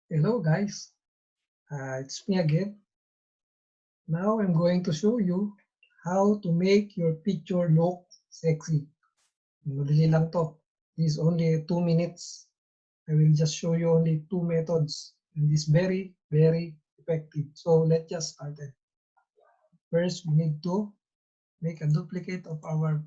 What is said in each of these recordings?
Hello guys, it's me again. Now I'm going to show you how to make your picture look sexy. Madali lang to. This is only 2 minutes. I will just show you only 2 methods and it's very effective. So let's just start it. First, we need to make a duplicate of our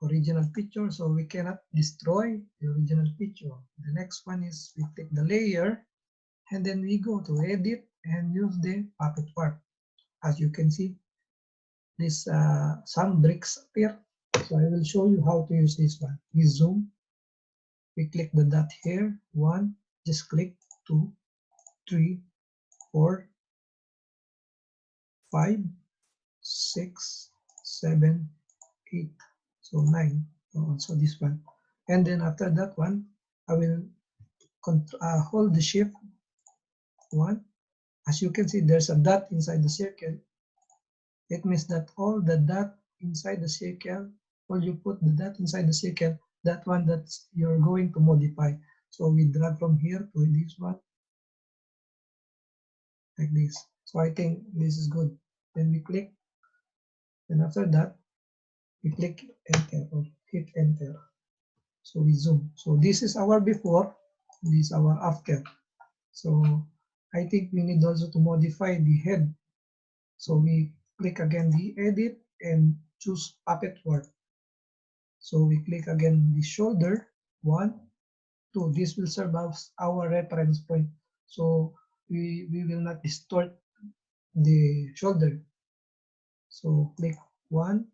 original picture so we cannot destroy the original picture. The next one is we take the layer and then we go to edit and use the puppet work. As you can see, this some bricks appear. So I will show you how to use this one. We zoom, we click the dot here, 1, just click, 2, 3, 4, 5, 6, 7, 8, so 9. So this one. And then after that one, I will hold the shift 1. As you can see, there's a dot inside the circle. It means that all the dot inside the circle, all you put the dot inside the circle, that one that you're going to modify. So we drag from here to this one, like this. So I think this is good. Then we click, and after that, we click enter or hit enter. So we zoom. So this is our before, this is our after. So I think we need also to modify the head. So we click again the edit and choose puppet work. So we click again the shoulder, 1, 2. This will serve as our reference point. So we will not distort the shoulder. So click 1,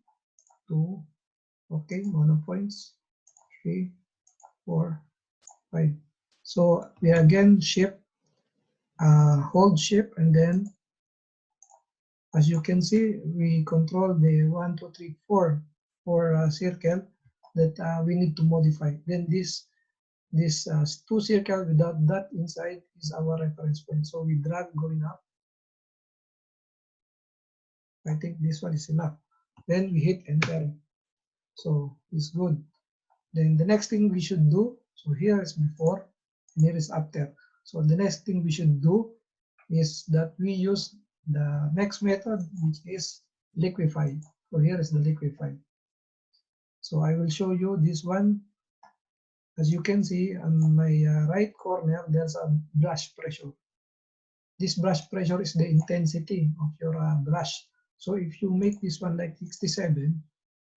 2, okay, mono points, 3, 4, 5. So we again shift, hold shift, and then as you can see, we control the 1, 2, 3, 4 for circle that we need to modify. Then this 2 circle without that inside is our reference point. So we drag going up. I think this one is enough. Then we hit enter. So it's good. Then the next thing we should do, so here is before and here is after. So the next thing we should do is that we use the next method, which is liquefy. So here is the liquefy. So I will show you this one. As you can see on my right corner, there's a brush pressure. This brush pressure is the intensity of your brush. So if you make this one like 67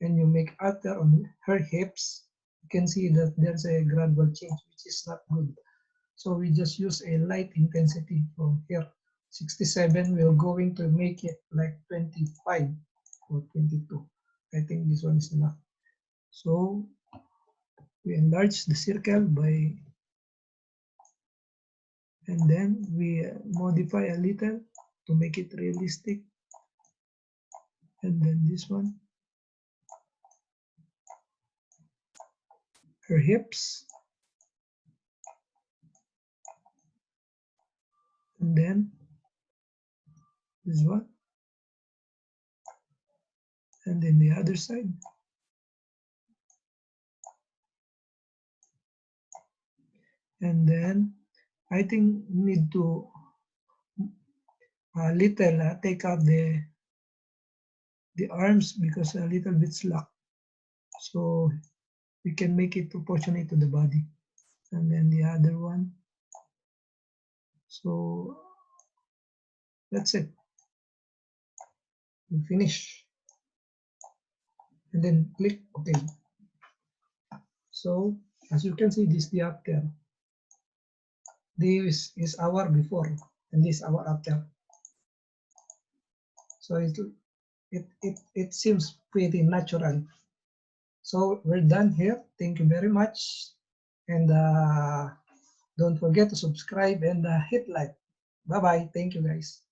and you make after on her hips, you can see that there's a gradual change, which is not good. So we just use a light intensity from here. 67, we're going to make it like 25 or 22. I think this one is enough. So we enlarge the circle by, and then we modify a little to make it realistic. And then this one, her hips, and then this one, and then the other side. And then I think need to a little take out the arms because a little bit slack, so we can make it proportionate to the body. And then the other one. So that's it. We finish. And then click OK. So as you can see, this is the after. This is our before and this is our after. So it seems pretty natural. So we're done here. Thank you very much. And don't forget to subscribe and hit like. Bye-bye. Thank you, guys.